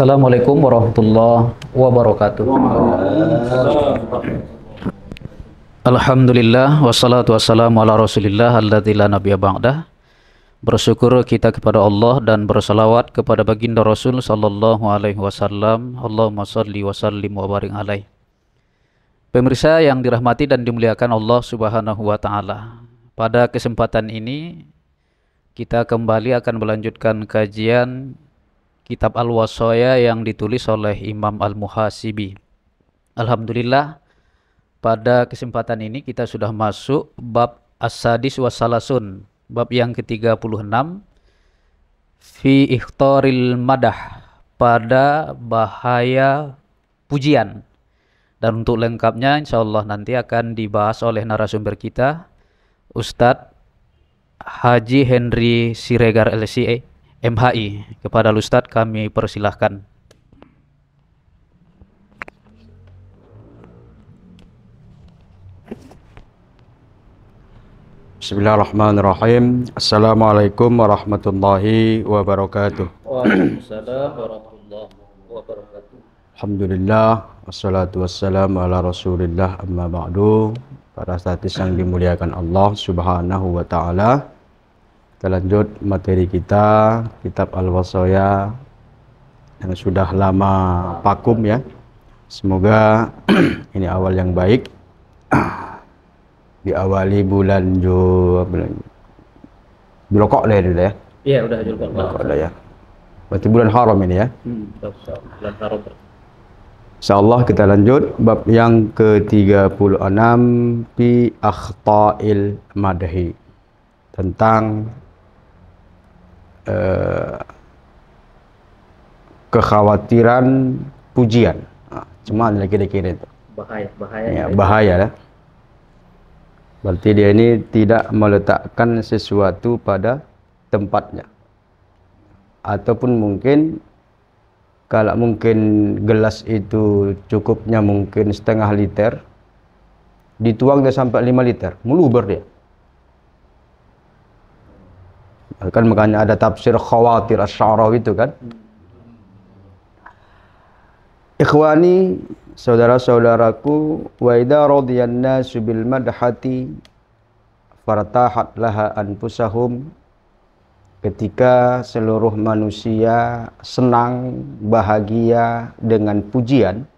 Assalamualaikum warahmatullahi wabarakatuh. Alhamdulillah wassalatu wassalamu ala Rasulillah alladzi la nabiyya ba'dah. Bersyukur kita kepada Allah dan bersalawat kepada baginda Rasul sallallahu alaihi wasallam. Allahumma shalli wa sallim wa barik alaihi. Pemirsa yang dirahmati dan dimuliakan Allah Subhanahu wa taala. Pada kesempatan ini kita kembali akan melanjutkan kajian Kitab Al-Wasaya yang ditulis oleh Imam Al-Muhasibi. Alhamdulillah, pada kesempatan ini kita sudah masuk bab As-Sadis Wassalasun, bab yang ke-36, Fi Ikhtaril Madah, pada bahaya pujian. Dan untuk lengkapnya insyaallah nanti akan dibahas oleh narasumber kita, Ustadz Haji Henry Siregar LCA MHI. Kepada Ustadz kami persilahkan. Bismillahirrahmanirrahim. Assalamualaikum warahmatullahi wabarakatuh. Waalaikumsalam warahmatullahi wabarakatuh. Alhamdulillah, wassalatu wassalamu ala Rasulillah, amma ba'du. Para statis yang dimuliakan Allah Subhanahu wa taala. Kita lanjut materi kita, Kitab Al-Wasaya yang sudah lama vakum ya. Semoga ini awal yang baik. Diawali bulan Julqa'dah dulu ya. Iya, udah Julqa'dah ya. Berarti bulan haram ini ya. Bulan haram. Insyaallah kita lanjut bab yang ke-36 fi akhta'il madhi, tentang kekhawatiran pujian. Cuma kira-kira itu bahaya lah. Berarti dia ini tidak meletakkan sesuatu pada tempatnya, ataupun mungkin kalau mungkin gelas itu cukupnya mungkin setengah liter, dituang dia sampai 5 liter, meluber dia. Kan makanya ada tafsir khawatir Asy-Sya'rawi itu kan. Ikhwani, saudara-saudaraku, wa idza radiyan nasu bil madhati fartahat laha anfusahum, ketika seluruh manusia senang, bahagia dengan pujian,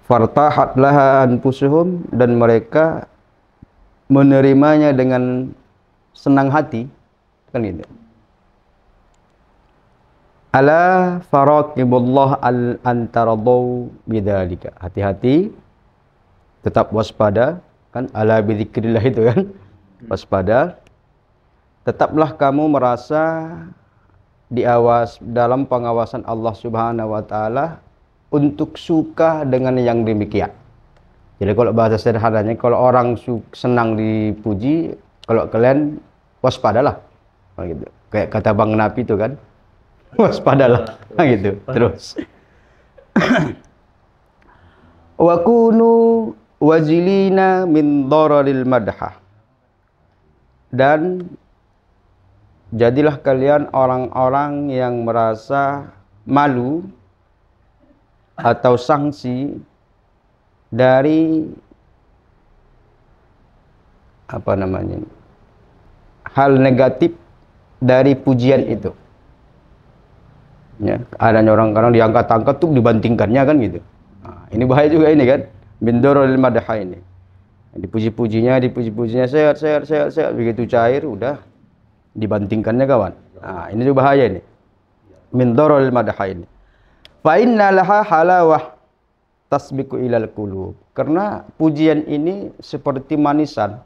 fartahat laha anfusuhum, dan mereka menerimanya dengan senang hati, kan gitu. Ala faraqibullah al antaradu bidzalika. Hati-hati, tetap waspada, kan ala bidzikrillah itu kan. Waspada. Tetaplah kamu merasa dalam pengawasan Allah Subhanahu wa taala untuk suka dengan yang demikian. Jadi kalau bahasa sederhananya, kalau orang senang dipuji, kalau kalian waspadalah, gitu. Kayak kata Bang Napi itu kan, waspadalah, gitu. Terus, wa kunu wajilina min dararil madhah, dan jadilah kalian orang-orang yang merasa malu atau sanksi dari hal negatif dari pujian itu. Ya, adanya orang-orang diangkat-angkat tuh dibantingkannya kan gitu. Nah, ini bahaya juga ini kan. Min dararil madhah ini. Dipuji-pujinya, sehat, begitu cair udah dibantingkannya kawan. Nah, ini juga bahaya ini. Min dararil madhah ini. Fa inna laha halawah tasbiqu ilal qulub, karena pujian ini seperti manisan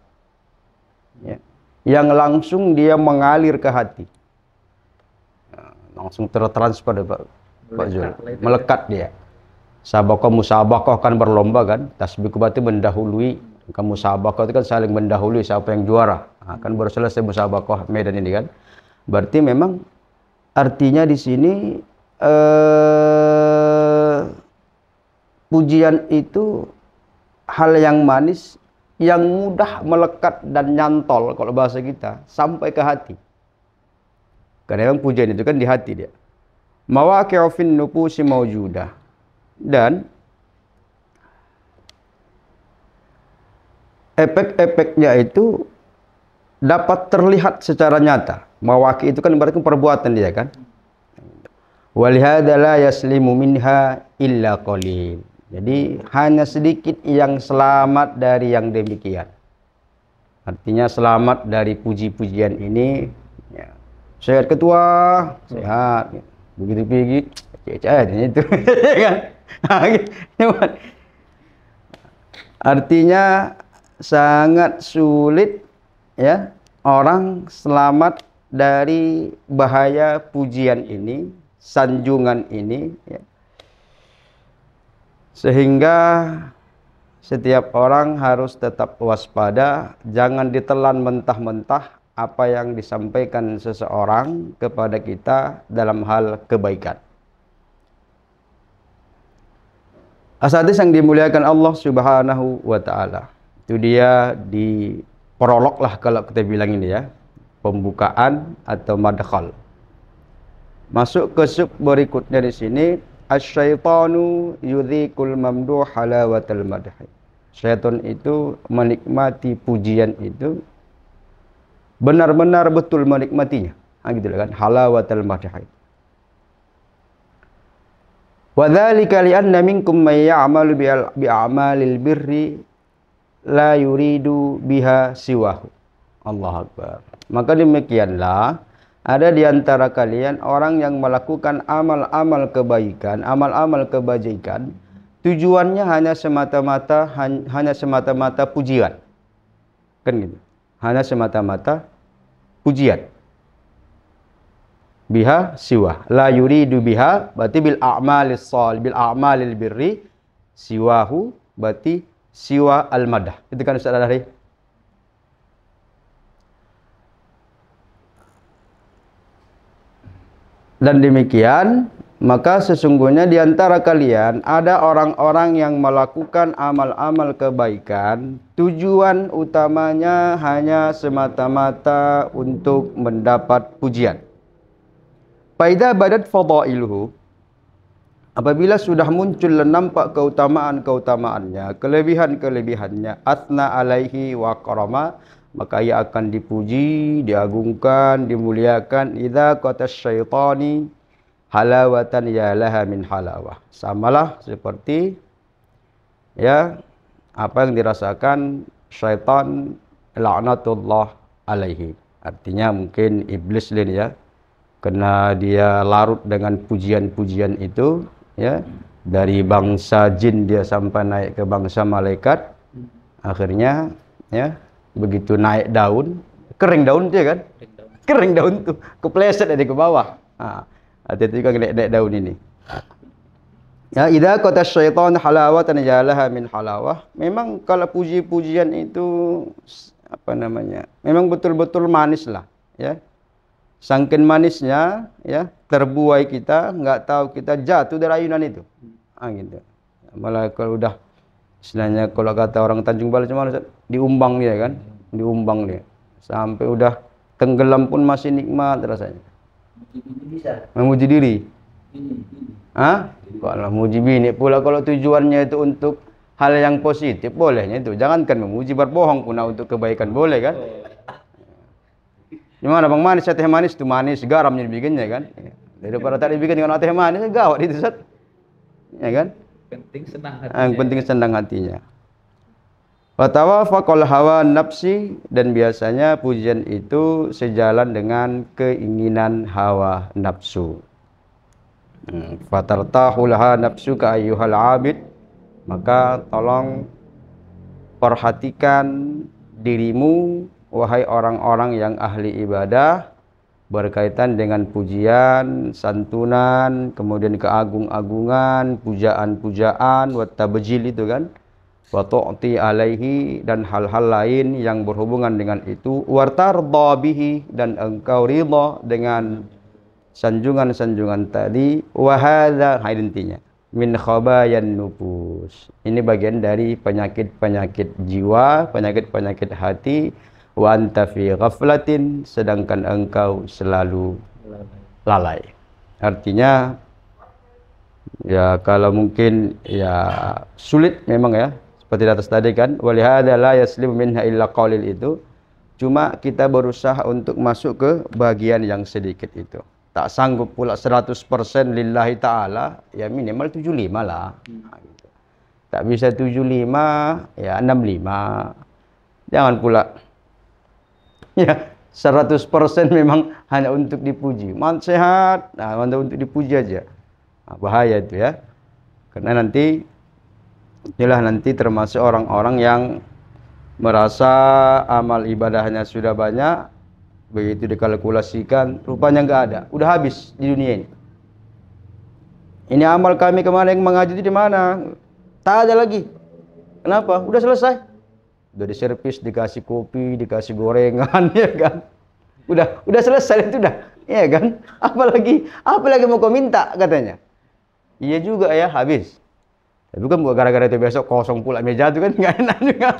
ya, yang langsung dia mengalir ke hati. Langsung tertransfer Pak Zul, melekat dia. Sabaqah musabaqah kan berlomba kan, tasbiqu berarti mendahului, kamu musabaqah itu kan saling mendahului siapa yang juara. Nah, kan baru selesai musabaqah Medan ini kan. Berarti memang artinya di sini pujian itu hal yang manis, yang mudah melekat dan nyantol kalau bahasa kita sampai ke hati. Karena memang pujian itu kan di hati dia. Mawaqi'u fin nufusi mawjudah. Dan efek-efeknya itu dapat terlihat secara nyata. Mawaqi' itu kan berarti perbuatan dia kan. Walihada la yaslimu minha illa qalil. Jadi hanya sedikit yang selamat dari yang demikian. Artinya selamat dari puji-pujian ini. Ya. Sehat ketua, sehat. Begitu pergi, cek-cek itu, kan? Artinya sangat sulit ya orang selamat dari bahaya pujian ini, sanjungan ini, ya. Sehingga setiap orang harus tetap waspada, jangan ditelan mentah-mentah apa yang disampaikan seseorang kepada kita dalam hal kebaikan. Asatidz yang dimuliakan Allah Subhanahu wa taala. Itu dia di prolog lah kalau kita bilang ini ya. Pembukaan atau madkhal. Masuk ke sub berikutnya di sini, asyaitanu yudhikul mamduh halawatal madhi. Syaitan itu menikmati pujian itu, benar-benar betul menikmatinya. Gitu kan, halawatal madhi. Wa dzalika li anna minkum may ya'malu bi a'malil birri la yuridu biha siwahu. Allahu Akbar. Maka demikianlah ada di antara kalian orang yang melakukan amal-amal kebaikan, amal-amal kebajikan, tujuannya hanya semata-mata pujian. Kan gitu. Hanya semata-mata pujian. Biha siwa. La yuridu biha berarti bil a'malis shal, bil a'malil birri, siwahu berarti siwa al-madah. Itu kan Ustaz Dari. Dan demikian, maka sesungguhnya di antara kalian ada orang-orang yang melakukan amal-amal kebaikan, tujuan utamanya hanya semata-mata untuk mendapat pujian. Faida badat fadailuhu, apabila sudah muncul dan nampak keutamaan-keutamaannya, kelebihan-kelebihannya, athna alaihi wa karama, maka ia akan dipuji, diagungkan, dimuliakan. Idza qatas syaitani halawatan ya laha min halawah. Samalah seperti ya apa yang dirasakan syaitan la'natullah alaihi. Artinya mungkin iblis ini ya, karena dia larut dengan pujian-pujian itu ya, dari bangsa jin dia sampai naik ke bangsa malaikat. Akhirnya ya begitu naik daun, kering daun dia kan, kering daun tuh, kepleset dari ke bawah. Hati-hati juga naik daun ini. Ya, idza qata syaitan halawatan jalaha min halawah. Memang kalau puji-pujian itu apa namanya? Memang betul-betul manis lah, ya. Sangkin manisnya, ya, terbuai kita, nggak tahu kita jatuh dari ayunan itu. Gitu. Malah kalau udah istilahnya kalau kata orang Tanjung Balai cuma diumbang dia kan, diumbang dia sampai udah tenggelam pun masih nikmat rasanya. Memuji diri. Kalau memuji bini pula, kalau tujuannya itu untuk hal yang positif bolehnya itu. Jangankan memuji, berbohong pun untuk kebaikan boleh kan. Gimana bang, manis teh manis itu manis, garamnya dibikinnya kan. Daripada tadi dibikin dengan teh manis gawat itu Ustaz. Ya kan? Penting senang hatinya. Yang penting senang hatinya. Fatawafaqal hawa nafsi, dan biasanya pujian itu sejalan dengan keinginan hawa nafsu. Fatartahul hawa nafsu ka ayyuhal abid, maka tolong perhatikan dirimu wahai orang-orang yang ahli ibadah berkaitan dengan pujian, santunan, kemudian keagung-agungan, pujaan-pujaan, wa tabjil itu kan, wa tu'ti alaihi, dan hal-hal lain yang berhubungan dengan itu, wartardha bihi, dan engkau ridha dengan sanjungan-sanjungan tadi, wa hadza, intinya min khabayan nufus. Ini bagian dari penyakit-penyakit jiwa, penyakit-penyakit hati. Wa anta fi ghaflatin, sedangkan engkau selalu lalai. Artinya ya kalau mungkin ya sulit memang ya, seperti di atas tadi kan, walihada la yaslimu minha illa qalil itu. Cuma kita berusaha untuk masuk ke bagian yang sedikit itu. Tak sanggup pula 100% lillahi ta'ala, ya minimal 75 lah. Gitu. Tak bisa 75, ya 65. Jangan pula ya 100% memang hanya untuk dipuji. Sehat, nah untuk dipuji aja. Nah, bahaya itu ya. Karena inilah nanti termasuk orang-orang yang merasa amal ibadahnya sudah banyak, begitu dikalkulasikan rupanya nggak ada, udah habis di dunia ini. Ini amal kami kemarin yang mengaji di mana? Tak ada lagi. Kenapa? Udah selesai. Udah diservis, dikasih kopi, dikasih gorengan, ya kan? Udah selesai itu dah, ya kan? Apalagi mau kau minta katanya? Iya juga ya, habis. Tapi kan bukan gara-gara itu besok kosong pula meja itu kan nggak enak juga.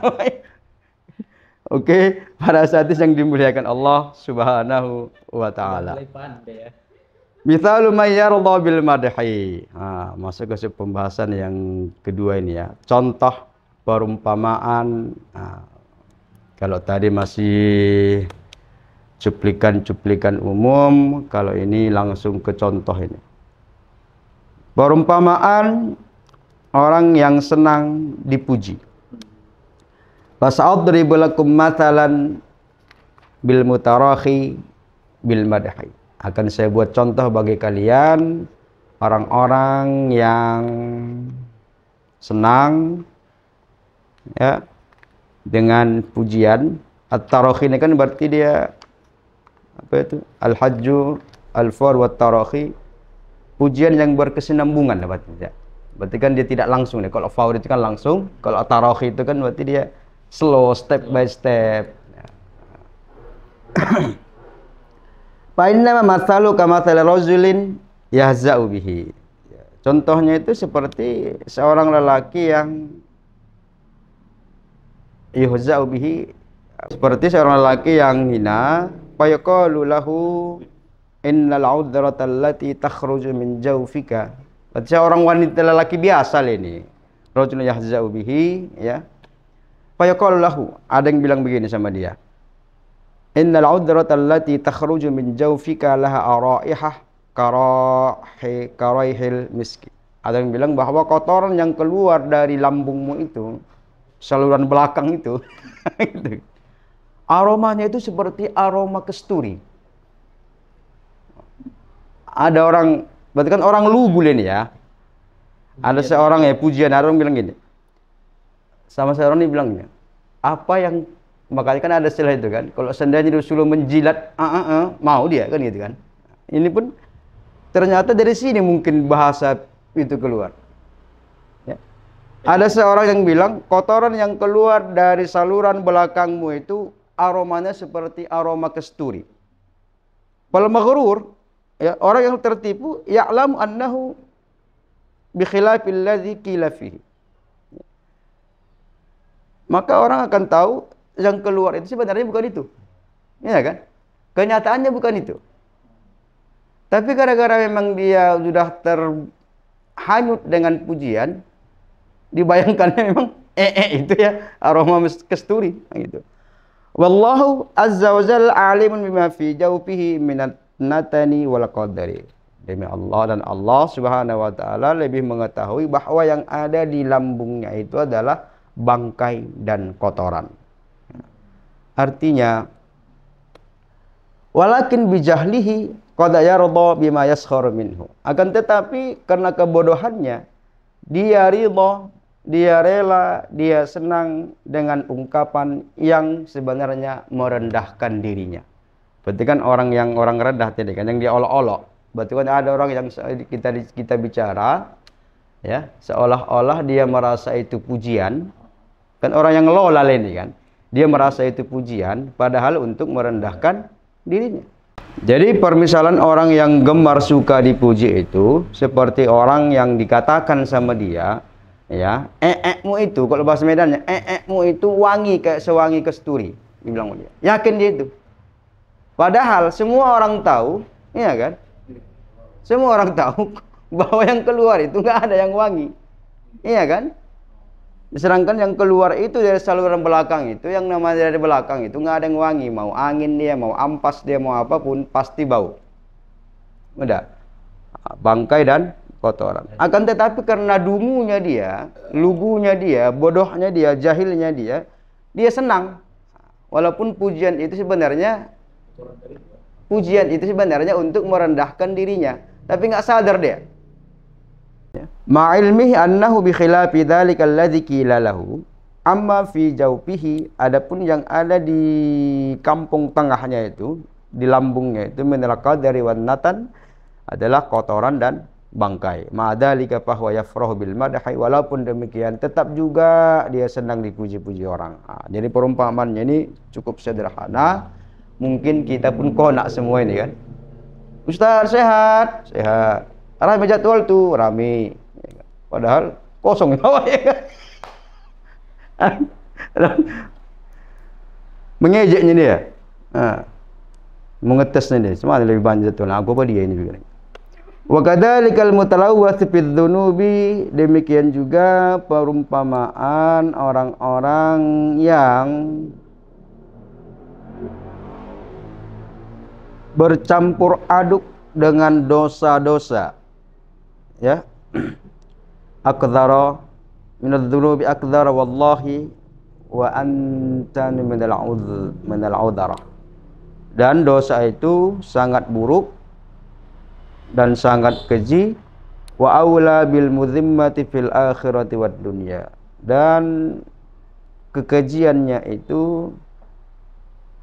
Oke, para hadis yang dimuliakan Allah Subhanahu wa taala. Mithalu may yarda bil madhi. Masuk ke pembahasan yang kedua ini ya. Contoh perumpamaan. Kalau tadi masih cuplikan-cuplikan umum, kalau ini langsung ke contoh ini. Perumpamaan orang yang senang dipuji. Fasa'adribu lakum mathalan bil mutarakhi bil madhi. Akan saya buat contoh bagi kalian orang-orang yang senang ya dengan pujian. At-tarakhi ini kan berarti dia apa itu? Al-hajju al-far wa tarakhi. Pujian yang berkesinambungan berarti. Berarti kan dia tidak langsung nih. Kalau faur itu kan langsung, kalau tarakhi itu kan berarti dia slow, step by step. Fa inna mathalu kamathali rajulin yahza'u bihi. Contohnya itu seperti seorang lelaki yang yahza'u bihi, seperti seorang lelaki yang hina, fa yaqulu lahu innal 'udrata allati takhruju min jawfika. Berarti seorang wanita lelaki biasa ini. Rajulun yahza'u bihi, ya. Fa yaqulu lahu, ada yang bilang begini sama dia. Innal 'udrata allati takhruju min jawfika laha araihah karaihil miski. Ada yang bilang bahwa kotoran yang keluar dari lambungmu itu, saluran belakang itu, aromanya itu seperti aroma kesturi. Ada orang, berarti kan orang lubul ini ya. Ada seorang ya pujian, ada orang bilang gini. Sama seorang ini bilangnya, apa yang makanya kan ada istilah itu kan, kalau seandainya disuruh menjilat, mau dia kan gitu kan. Ini pun ternyata dari sini mungkin bahasa itu keluar. Ya. Ada seorang yang bilang kotoran yang keluar dari saluran belakangmu itu aromanya seperti aroma kesturi. Fal maghrur, ya, orang yang tertipu ya'lamu annahu bi khilafil ladzi qila fihi. Maka orang akan tahu yang keluar itu sebenarnya bukan itu. Ya kan? Kenyataannya bukan itu. Tapi gara-gara memang dia sudah terhanyut dengan pujian, dibayangkannya memang itu ya aroma kesturi gitu. Wallahu azza wa jalla alimun bima fi jawfihi minat natani wal qadari. Demi Allah, dan Allah Subhanahu wa taala lebih mengetahui bahwa yang ada di lambungnya itu adalah bangkai dan kotoran. Artinya walakin bijahlihi qad yarda bima yaskhar minhu. Akan tetapi karena kebodohannya dia ridha, dia rela, dia senang dengan ungkapan yang sebenarnya merendahkan dirinya. Berarti kan orang rendah tadi kan yang dia olok-olok. Berarti kan ada orang yang kita bicara ya, seolah-olah dia merasa itu pujian. Kan orang yang lola ini kan, dia merasa itu pujian padahal untuk merendahkan dirinya. Jadi permisalan orang yang gemar suka dipuji itu seperti orang yang dikatakan sama dia, ya, mu itu kalau bahasa Medannya, mu itu wangi kayak sewangi kesturi, dibilang dia. Yakin dia itu. Padahal semua orang tahu Iya kan? Semua orang tahu bahwa yang keluar itu nggak ada yang wangi. Iya kan? Sedangkan yang keluar itu dari saluran belakang itu, yang namanya dari belakang itu nggak ada yang wangi. Mau angin dia, mau ampas dia, mau apapun, pasti bau. Udah. Bangkai dan kotoran. Akan tetapi karena dungunya dia, lugunya dia, bodohnya dia, jahilnya dia senang. Walaupun pujian itu sebenarnya untuk merendahkan dirinya, tapi nggak sadar dia. Ma'ilmihi annahu bi khilafi dzalika alladzi qila lahu, amma fi jawfihi, adapun yang ada di kampung tengahnya itu, di lambungnya itu, minal qadari wan natan, adalah kotoran dan bangkai. Ma'adzalika fahuwa yafrahu bil madhi, walaupun demikian tetap juga dia senang dipuji-puji orang. Jadi perumpamaannya ini cukup sederhana. Mungkin kita pun konak semua ini kan. Ustaz sehat, sehat. Rame jadwal tuh, rame. Padahal kosong ya. Mengejeknya dia. Mengetesnya dia. Semua lebih banyak jadwal. Aku apa dia ini juga. Wa kadzalikal mutalawwats fid dzunubi, demikian juga perumpamaan orang-orang yang bercampur aduk dengan dosa-dosa. Ya. Akdzara minadz dzunubi akdzara wallahi wa anta minal udhara. Dan dosa itu sangat buruk dan sangat keji, wa aula bil mudhimmati fil akhirati wad dunya, dan kekejiannya itu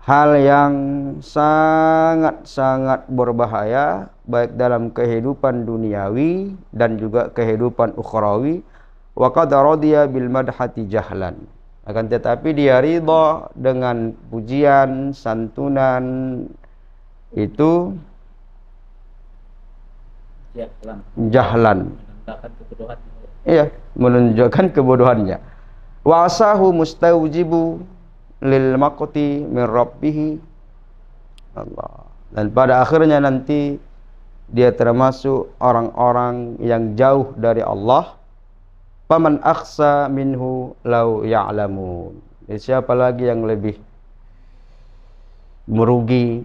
hal yang sangat-sangat berbahaya baik dalam kehidupan duniawi dan juga kehidupan ukhrawi. Wa qad radiya bil madhati jahlan, akan tetapi dia ridha dengan pujian, santunan itu jahlan. Iya, menunjukkan kebodohannya. Wa asahu mustaujibu lil maqti min rabbih. Allah. Dan pada akhirnya nanti dia termasuk orang-orang yang jauh dari Allah. Faman akhsa minhu law ya'lamun. Siapa lagi yang lebih merugi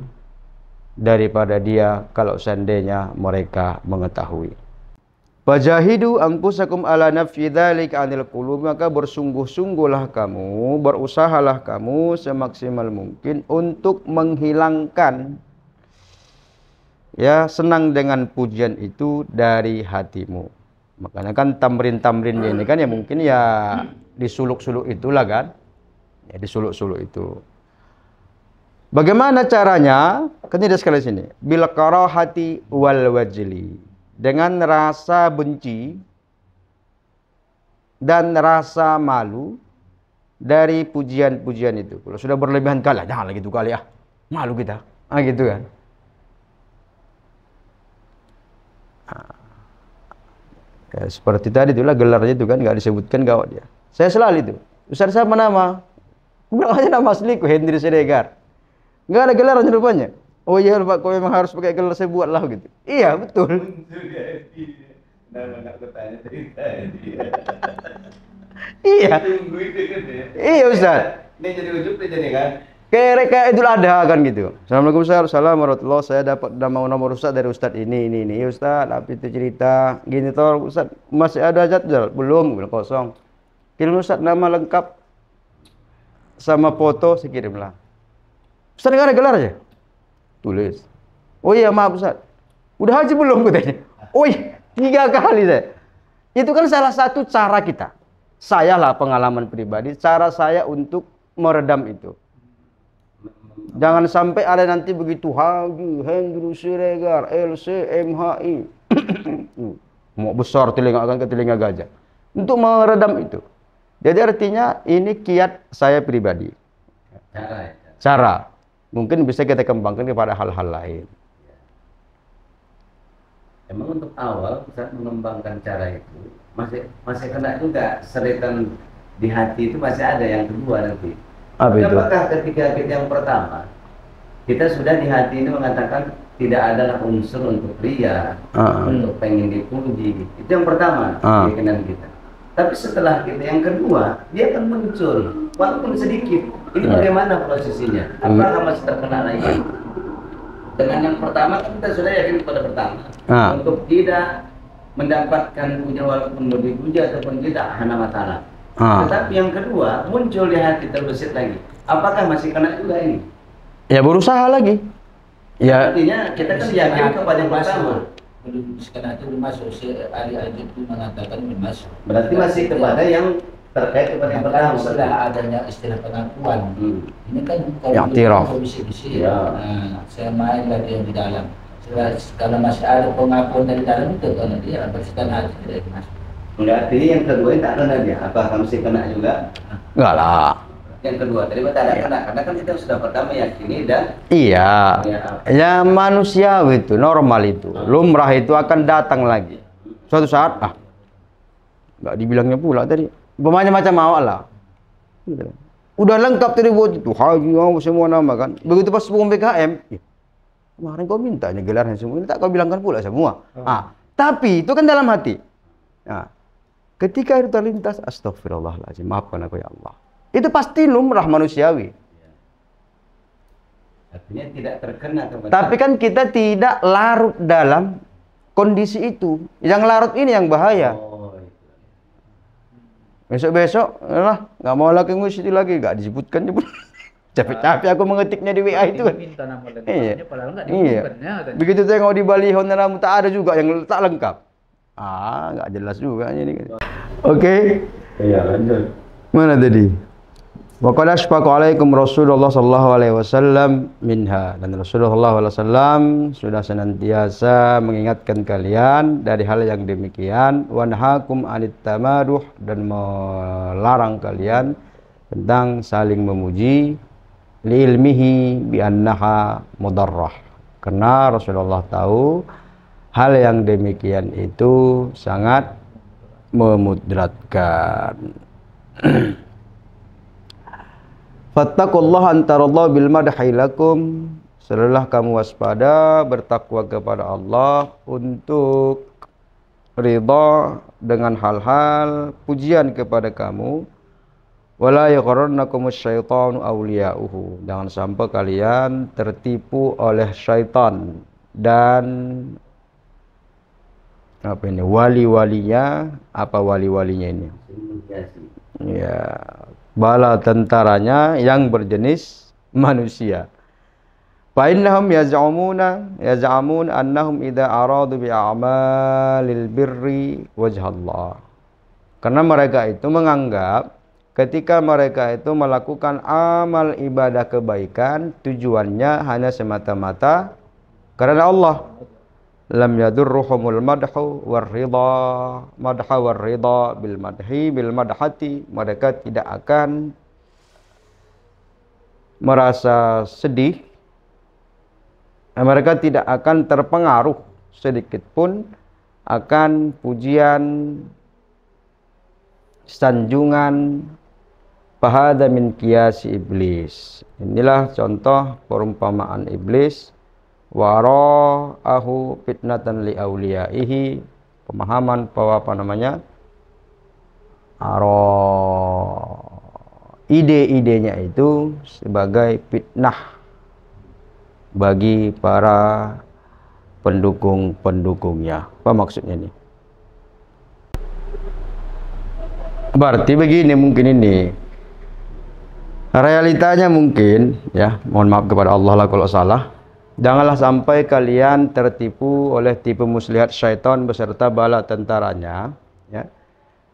daripada dia kalau seandainya mereka mengetahui. Fajahidu anfusakum ala nafyi dzalika 'anil qulub, maka bersungguh-sungguhlah kamu, berusahalah kamu semaksimal mungkin untuk menghilangkan ya senang dengan pujian itu dari hatimu. Makanya kan tamrin-tamrinnya ini kan ya mungkin ya disuluk-suluk itulah kan. Ya disuluk-suluk itu. Bagaimana caranya? Kan ada sekali sini. Bil karahati wal wajli. Dengan rasa benci dan rasa malu dari pujian-pujian itu. Kalau sudah berlebihan kali, jangan lagi itu kali ya. Malu kita. Gitu kan. Ya, seperti tadi itulah gelarnya itu kan nggak disebutkan gawat dia. Saya selalu itu. Ustaz siapa nama? Bilang aja nama asliku Hendri Siregar. Nggak ada gelaran rupanya. Oh iya Pak, kau memang harus pakai gelar, saya buatlah gitu. Iya betul. Iya. Iya Ustaz. Ini jadi ujub nih jadi kan. Kayak Idul Adha kan gitu. Assalamualaikum Ustaz. Assalamualaikum warahmatullahi. Saya dapat nomor Ustaz dari Ustaz ini. Iya Ustaz, apa itu cerita? Gini toh Ustaz, masih ada jadwal? Belum, kosong. Kirim Ustaz nama lengkap sama foto, saya kirimlah. Ustaz nggak ada gelar aja? Tulis. Oh iya maaf Ustaz. Udah haji belum katanya? Oh iya, 3 kali saya. Itu kan salah satu cara kita. Saya lah pengalaman pribadi, cara saya untuk meredam itu. Jangan sampai ada nanti begitu Haji Hendri Siregar LCMHI. Mau besar telinga akan ke telinga gajah. Untuk meredam itu. Jadi artinya ini kiat saya pribadi. Cara. Mungkin bisa kita kembangkan kepada hal-hal lain. Emang untuk awal saat mengembangkan cara itu masih kena juga seritan di hati itu, masih ada yang kedua nanti. Apa itu? Apakah ketika kita yang pertama kita sudah di hati ini mengatakan tidak adalah unsur untuk ria, untuk pengen dipuji. Itu yang pertama keyakinan kita. Tapi setelah kita yang kedua, dia akan muncul walaupun sedikit. Ini bagaimana prosesinya? Apakah masih terkena lagi? Dengan yang pertama kan kita sudah yakin pada pertama untuk tidak mendapatkan puja walaupun lebih puja ataupun tidak hana masalah. Tetapi yang kedua muncul di hati terbesit lagi. Apakah masih kena juga ini? Ya berusaha lagi. Ya. Artinya kita kan yakin kepada yang pertama. Belum sekarang itu belum masuk. Si Ali Aidit itu mengatakan belum masuk. Berarti masih kepada yang terkait kepada yang pertama. Setelah adanya istilah pengakuan, ini kan i'tiraf. Bisi-bisi. Nah, saya main lagi yang di dalam. Kalau masih ada pengakuan dari dalam itu, kalau dia bersihkan hati tidak masuk. Enggak, artinya yang kedua ini tak kena dia. Apakah mesti kena juga? Enggak lah. Yang kedua tadi tak ada kena, karena kan kita sudah pertama yakini dan iya. Ya manusiawi itu, normal itu. Lumrah itu akan datang lagi. Suatu saat, enggak dibilangnya pula tadi. Pemainnya macam awak lah. Udah lengkap tadi buat itu. Haji, semua nama kan. Begitu pas pengumuman PKM, kemarin kau mintanya gelarnya semua. Ini tak kau bilangkan pula semua. Tapi itu kan dalam hati. Nah, ketika itu terlintas, astagfirullahaladzim, maafkan aku ya Allah. Itu pasti lumrah manusiawi. Artinya tidak terkena kepada. Tapi kan kita tidak larut dalam kondisi itu. Yang larut ini yang bahaya. Besok-besok, nggak mau lagi ngurus itu lagi, nggak disebutkan pun. Capek-capek aku mengetiknya di WA itu kan. Iya. Begitu tengok di baliho nama tak ada juga yang tak lengkap. Nggak jelas juga ini. Oke. Iya, lanjut. Mana tadi? Wa qad asfaqa alaikum Rasulullah sallallahu alaihi wasallam minha, dan Rasulullah sallallahu alaihi wasallam sudah senantiasa mengingatkan kalian dari hal yang demikian, wa nahakum anit tamaduh, dan melarang kalian tentang saling memuji, li ilmihi bi annaha mudarrah, karena Rasulullah tahu hal yang demikian itu sangat memudaratkan. Fattaqullaha antarallahu bil madhi lakum, selalulah kamu waspada, bertakwa kepada Allah untuk ridha dengan hal-hal pujian kepada kamu. Wala yaghrannakumus syaitanu awliya'uhu, jangan sampai kalian tertipu oleh syaitan dan wali-walinya. Apa wali-walinya ini? Ya, bala tentaranya yang berjenis manusia. Fa innahum yaz'amun annahum idza aradu bi a'malil birri wajhallah. Karena mereka itu menganggap ketika mereka itu melakukan amal ibadah kebaikan, tujuannya hanya semata-mata karena Allah. Lam yadurruhumul madhu warridha, madha warridha bil madhi bil madhati, mereka tidak akan merasa sedih, mereka tidak akan terpengaruh sedikit pun akan pujian, sanjungan. Fahadha min qiyasi iblis, inilah contoh perumpamaan iblis. Wara'ahu fitnatan li awliyaihi, pemahaman bahwa ide-idenya itu sebagai fitnah bagi para pendukung-pendukungnya. Apa maksudnya ini? Berarti begini, mungkin ini realitanya mungkin, ya, mohon maaf kepada Allah lah kalau salah. Janganlah sampai kalian tertipu oleh tipu muslihat syaitan beserta bala tentaranya, ya.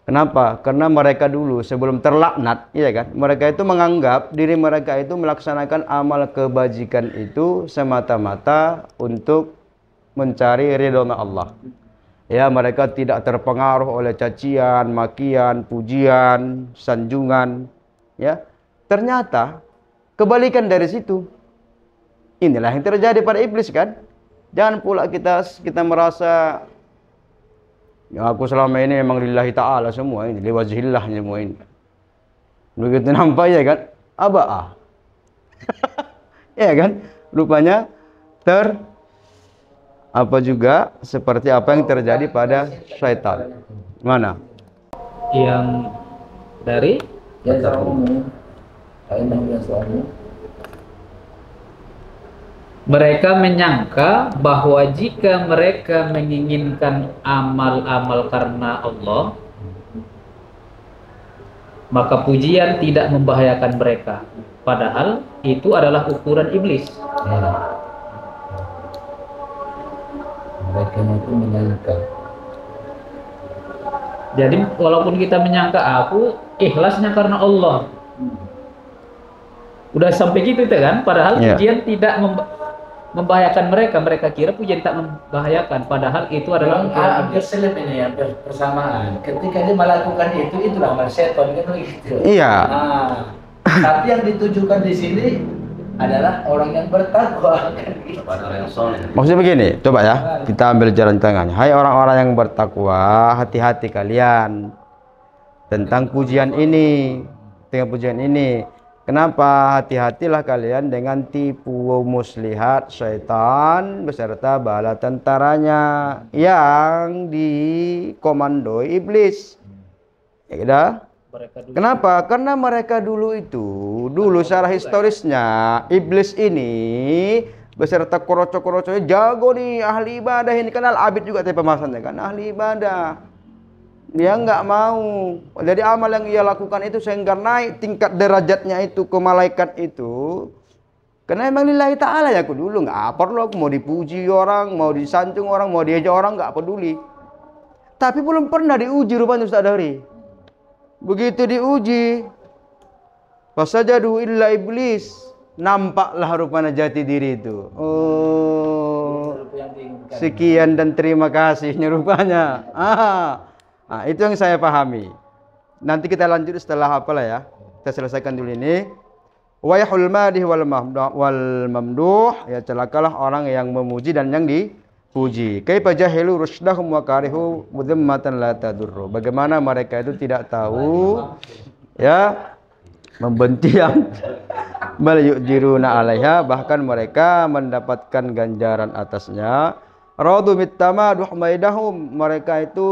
Kenapa? Karena mereka dulu sebelum terlaknat, ya kan, mereka itu menganggap diri mereka itu melaksanakan amal kebajikan itu semata-mata untuk mencari ridha Allah. Ya, mereka tidak terpengaruh oleh cacian, makian, pujian, sanjungan, ya. Ternyata kebalikan dari situ. Inilah yang terjadi pada iblis kan. Jangan pula kita merasa ya aku selama ini memang lillahi ta'ala semua ini, liwajhillah semua ini. Begitu nampak ya kan, ya kan, rupanya apa juga seperti apa yang terjadi pada syaitan. Mana? Yang dari Biasa umum. Kaidah biasa umum. mereka menyangka bahwa jika mereka menginginkan amal-amal karena Allah, maka pujian tidak membahayakan mereka. Padahal itu adalah ukuran iblis. Mereka itu menyangka. Jadi walaupun kita menyangka aku ikhlasnya karena Allah, udah sampai gitu kan? Padahal pujian tidak membahayakan mereka. Mereka kira pujian tak membahayakan. Padahal itu adalah hampir selip ini, hampir persamaan. Ketika dia melakukan itu, itulah amal setan kan begitu. Iya. Nah, tapi yang ditujukan di sini adalah orang yang bertakwa kan gitu. Orang yang soleh. Maksudnya begini, coba ya, kita ambil jalan tengahnya. Hai orang-orang yang bertakwa, hati-hati kalian tentang pujian ini, Kenapa? Hati-hatilah kalian dengan tipu muslihat syaitan beserta bala tentaranya yang dikomandoi iblis. Ya udah. Kenapa? Karena mereka dulu secara historisnya iblis ini beserta koroco-koroconya jago nih, ahli ibadah ini, kenal abid juga tapi pemasannya kan ahli ibadah. Dia nggak mau. Jadi amal yang ia lakukan itu sehingga naik tingkat derajatnya itu ke malaikat itu. Karena emang lillahi ta'ala ya, aku dulu nggak perlu aku mau dipuji orang, mau disanjung orang, mau diajak orang, nggak peduli. Tapi belum pernah diuji rupanya Ustaz Dahri. Begitu diuji, fasajadu illa iblis, nampaklah rupanya jati diri itu. Oh, sekian dan terima kasihnya rupanya. Nah, itu yang saya pahami. Nanti kita lanjut setelah apalah ya. Kita selesaikan dulu ini. Wa yahul madih wal mamduh, ya celakalah orang yang memuji dan yang dipuji. Kaifa jahilu rusydahum wa karihu mudhammatan la tadurru. Bagaimana mereka itu tidak tahu ya membenci yang bal yujiruna 'alaiha, bahkan mereka mendapatkan ganjaran atasnya. Radu mittamaduh maidahum, mereka itu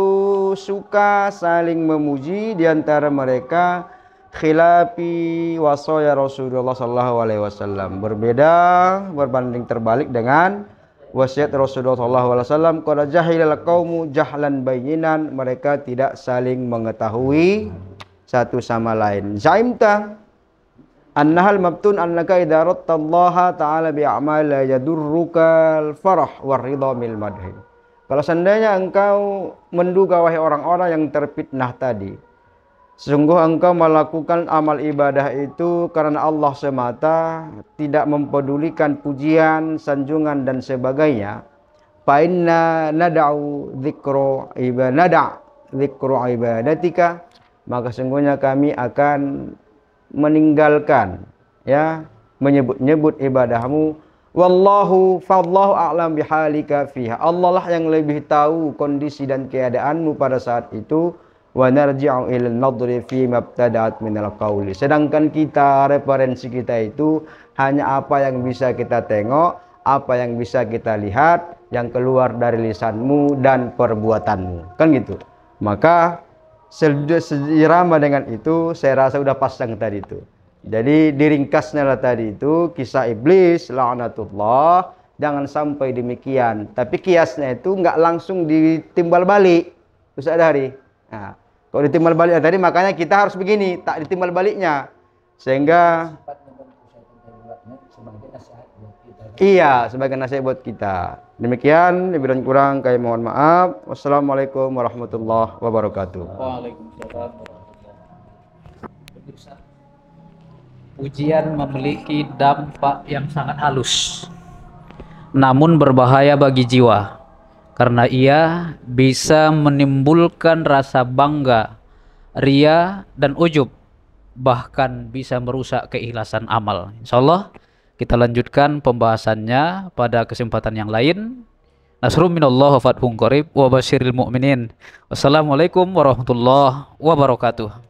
suka saling memuji di antara mereka. Khilafi wasaya Rasulullah sallallahu alaihi wasallam, berbeda berbanding terbalik dengan wasiat Rasulullah sallallahu alaihi wasallam. Qad jahilal qaumu jahlan bayyinan, mereka tidak saling mengetahui satu sama lain. Zaimta annahal mabtun annaka idza rattallaha ta'ala bi a'mal la yadurruka al-farah war ridha mil madhi. Kalau seandainya engkau menduga wahai orang-orang yang terfitnah tadi, sungguh engkau melakukan amal ibadah itu karena Allah semata, tidak mempedulikan pujian, sanjungan dan sebagainya. Fa inna nad'u dzikra ibadatika, maka sungguhnya kami akan meninggalkan ya menyebut-nyebut ibadahmu. Wallahu a'lam bihalika fiha, Allah lah yang lebih tahu kondisi dan keadaanmu pada saat itu. Wa narji'u ila an-nadri fi mabtada'at minal qawli, sedangkan kita referensi kita itu hanya apa yang bisa kita tengok, apa yang bisa kita lihat yang keluar dari lisanmu dan perbuatanmu, kan gitu. Maka seirama dengan itu saya rasa udah pasang tadi itu. Jadi diringkasnya lah tadi itu kisah iblis la'natullah, jangan sampai demikian. Tapi kiasnya itu nggak langsung ditimbal balik Ustaz Dahri. Nah, kalau ditimbal balik tadi makanya kita harus begini, tak ditimbal baliknya. Sehingga iya, sebagai nasihat buat kita. Demikian, lebih dan kurang kami mohon maaf. Wassalamualaikum warahmatullahi wabarakatuh. Waalaikumsalam warahmatullahi wabarakatuh. Pujian memiliki dampak yang sangat halus, namun berbahaya bagi jiwa, karena ia bisa menimbulkan rasa bangga, ria dan ujub, bahkan bisa merusak keikhlasan amal. Insyaallah kita lanjutkan pembahasannya pada kesempatan yang lain. Nasrun minallah wa fathun qarib wa basyiril mu'minin. Wassalamualaikum warahmatullahi wabarakatuh.